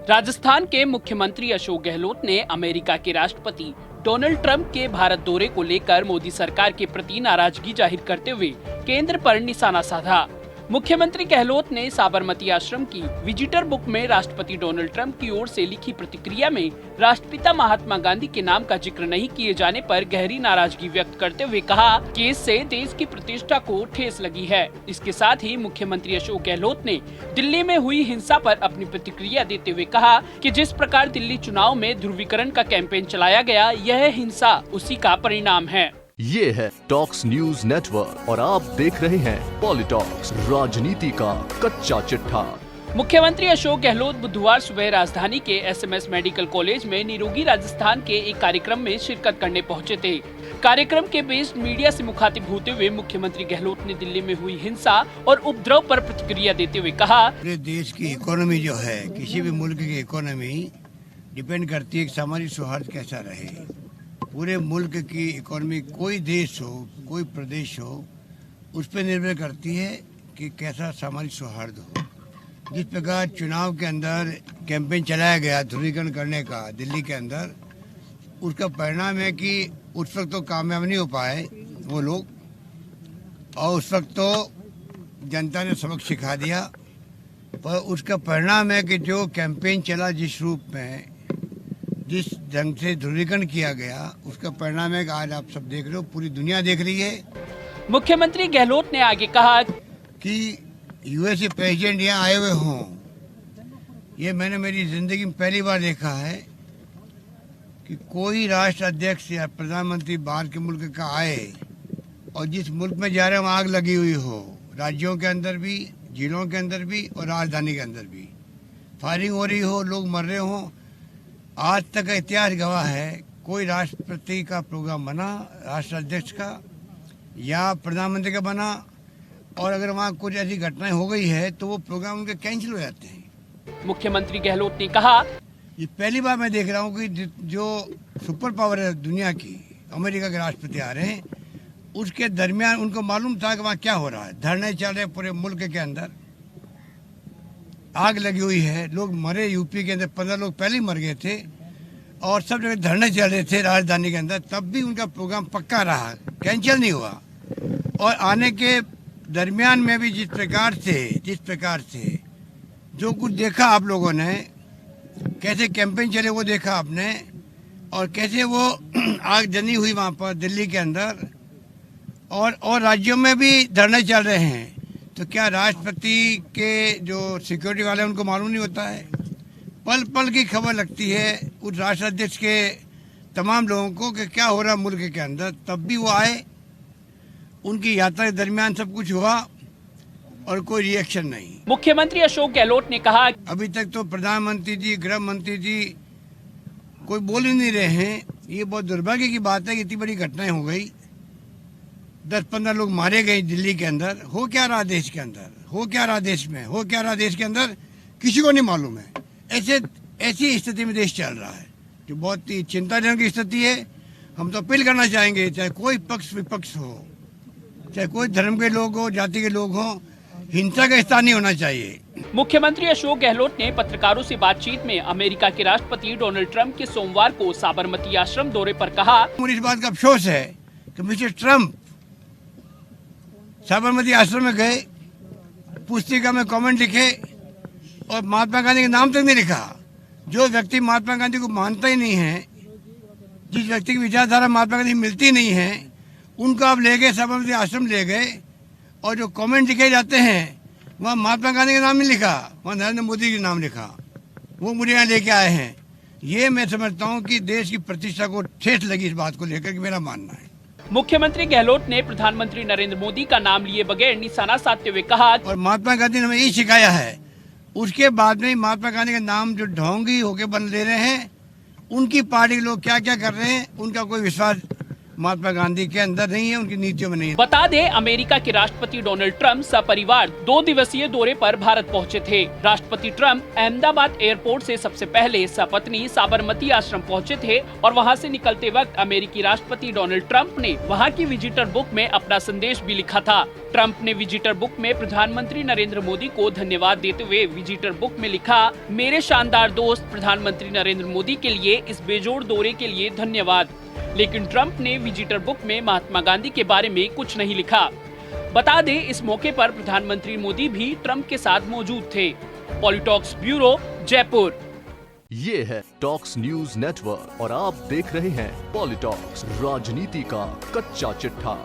राजस्थान के मुख्यमंत्री अशोक गहलोत ने अमेरिका के राष्ट्रपति डोनाल्ड ट्रंप के भारत दौरे को लेकर मोदी सरकार के प्रति नाराजगी जाहिर करते हुए केंद्र पर निशाना साधा। मुख्यमंत्री गहलोत ने साबरमती आश्रम की विजिटर बुक में राष्ट्रपति डोनाल्ड ट्रंप की ओर से लिखी प्रतिक्रिया में राष्ट्रपिता महात्मा गांधी के नाम का जिक्र नहीं किए जाने पर गहरी नाराजगी व्यक्त करते हुए कहा कि इससे देश की प्रतिष्ठा को ठेस लगी है। इसके साथ ही मुख्यमंत्री अशोक गहलोत ने दिल्ली में हुई हिंसा पर अपनी प्रतिक्रिया देते हुए कहा कि जिस प्रकार दिल्ली चुनाव में ध्रुवीकरण का कैंपेन चलाया गया, यह हिंसा उसी का परिणाम है। ये है टॉक्स न्यूज नेटवर्क और आप देख रहे हैं पॉलिटॉक्स, राजनीति का कच्चा चिट्ठा। मुख्यमंत्री अशोक गहलोत बुधवार सुबह राजधानी के एसएमएस मेडिकल कॉलेज में निरोगी राजस्थान के एक कार्यक्रम में शिरकत करने पहुंचे थे। कार्यक्रम के बीच मीडिया से मुखातिब होते हुए मुख्यमंत्री गहलोत ने दिल्ली में हुई हिंसा और उपद्रव पर प्रतिक्रिया देते हुए कहा, पूरे देश की इकोनॉमी जो है, किसी भी मुल्क की इकोनॉमी डिपेंड करती है कि सामाजिक सौहार्द कैसा रहे। पूरे मुल्क की इकोनॉमी, कोई देश हो, कोई प्रदेश हो, उस पर निर्भर करती है कि कैसा सामाजिक सौहार्द हो। जिस प्रकार चुनाव के अंदर कैंपेन चलाया गया ध्रुवीकरण करने का दिल्ली के अंदर, उसका परिणाम है कि उस वक्त तो कामयाब नहीं हो पाए वो लोग, और उस वक्त तो जनता ने सबक सिखा दिया, पर उसका परिणाम है कि जो कैंपेन चला, जिस रूप में, जिस ढंग से ध्रुवीकरण किया गया, उसका परिणाम है कि आज आप सब देख रहे हो, पूरी दुनिया देख रही है। मुख्यमंत्री गहलोत ने आगे कहा कि यूएस प्रेसिडेंट यहाँ आए हुए हों, ये मैंने मेरी जिंदगी में पहली बार देखा है कि कोई राष्ट्र अध्यक्ष या प्रधानमंत्री बाहर के मुल्क का आए और जिस मुल्क में जा रहे हैं वहाँ आग लगी हुई हो, राज्यों के अंदर भी, जिलों के अंदर भी और राजधानी के अंदर भी फायरिंग हो रही हो, लोग मर रहे हों। आज तक का इतिहास गवाह है, कोई राष्ट्रपति का प्रोग्राम बना, राष्ट्र अध्यक्ष का या प्रधानमंत्री का बना, और अगर वहाँ कुछ ऐसी घटनाएं हो गई है तो वो प्रोग्राम उनके कैंसिल हो जाते हैं। मुख्यमंत्री गहलोत ने कहा, ये पहली बार मैं देख रहा हूँ कि जो सुपर पावर है दुनिया की, अमेरिका के राष्ट्रपति आ रहे हैं, उसके दरमियान उनको मालूम था कि वहाँ क्या हो रहा है। धरने चल रहे पूरे मुल्क के अंदर, आग लगी हुई है, लोग मरे। यूपी के अंदर 15 लोग पहले ही मर गए थे और सब जगह धरने चल रहे थे राजधानी के अंदर, तब भी उनका प्रोग्राम पक्का रहा, कैंसिल नहीं हुआ। और आने के दरमियान में भी जिस प्रकार से जो कुछ देखा आप लोगों ने, कैसे कैंपेन चले वो देखा आपने, और कैसे वो आग जनी हुई वहाँ पर दिल्ली के अंदर, और राज्यों में भी धरने चल रहे हैं। तो क्या राष्ट्रपति के जो सिक्योरिटी वाले हैं उनको मालूम नहीं होता है? पल पल की खबर लगती है उस राष्ट्र अध्यक्ष के तमाम लोगों को कि क्या हो रहा मुल्क के अंदर। तब भी वो आए, उनकी यात्रा के दरमियान सब कुछ हुआ और कोई रिएक्शन नहीं। मुख्यमंत्री अशोक गहलोत ने कहा, अभी तक तो प्रधानमंत्री जी, गृह मंत्री जी कोई बोल ही नहीं रहे हैं। ये बहुत दुर्भाग्य की बात है कि इतनी बड़ी घटनाएं हो गई, 10-15 लोग मारे गए दिल्ली के अंदर। हो क्या रहा देश के अंदर, हो क्या रहा देश में, हो क्या रहा देश के अंदर, किसी को नहीं मालूम है। ऐसी स्थिति में देश चल रहा है जो बहुत ही चिंताजनक स्थिति है। हम तो अपील करना चाहेंगे, चाहे कोई पक्ष विपक्ष हो, चाहे कोई धर्म के लोग हो, जाति के लोग हो, हिंसा का स्थान नहीं होना चाहिए। मुख्यमंत्री अशोक गहलोत ने पत्रकारों से बातचीत में अमेरिका के राष्ट्रपति डोनाल्ड ट्रंप के सोमवार को साबरमती आश्रम दौरे पर कहा, मुझे इस बात का अफसोस है कि मिस्टर ट्रंप साबरमती आश्रम में गए, पुस्तिका में कमेंट लिखे और महात्मा गांधी का नाम तक नहीं लिखा। जो व्यक्ति महात्मा गांधी को मानता ही नहीं है, जिस व्यक्ति की विचारधारा महात्मा गांधी मिलती नहीं है, उनको आप ले गए, साबरमती आश्रम ले गए, और जो कमेंट लिखे जाते हैं वहाँ महात्मा गांधी का नाम नहीं लिखा, वहाँ नरेंद्र मोदी का नाम लिखा। वो मुझे यहाँ लेके आए हैं। ये मैं समझता हूँ कि देश की प्रतिष्ठा को ठेस लगी इस बात को लेकर, कि मेरा मानना है। मुख्यमंत्री गहलोत ने प्रधानमंत्री नरेंद्र मोदी का नाम लिए बगैर निशाना साधते हुए कहा, और महात्मा गांधी ने हमें यही सिखाया है। उसके बाद में महात्मा गांधी का नाम जो ढोंगी होके बन ले रहे हैं, उनकी पार्टी के लोग क्या क्या कर रहे हैं, उनका कोई विश्वास महात्मा गांधी के अंदर नहीं है, उनकी नीतियों में नहीं है। बता दें, अमेरिका के राष्ट्रपति डोनाल्ड ट्रंप सपरिवार 2 दिवसीय दौरे पर भारत पहुंचे थे। राष्ट्रपति ट्रंप अहमदाबाद एयरपोर्ट से सबसे पहले सपत्नी साबरमती आश्रम पहुंचे थे और वहां से निकलते वक्त अमेरिकी राष्ट्रपति डोनाल्ड ट्रंप ने वहां की विजिटर बुक में अपना संदेश भी लिखा था। ट्रंप ने विजिटर बुक में प्रधानमंत्री नरेंद्र मोदी को धन्यवाद देते हुए विजिटर बुक में लिखा, मेरे शानदार दोस्त प्रधानमंत्री नरेंद्र मोदी के लिए इस बेजोड़ दौरे के लिए धन्यवाद। लेकिन ट्रंप ने विजिटर बुक में महात्मा गांधी के बारे में कुछ नहीं लिखा। बता दें, इस मौके पर प्रधानमंत्री मोदी भी ट्रंप के साथ मौजूद थे। पॉलिटॉक्स ब्यूरो, जयपुर। ये है टॉक्स न्यूज नेटवर्क और आप देख रहे हैं पॉलिटॉक्स, राजनीति का कच्चा चिट्ठा।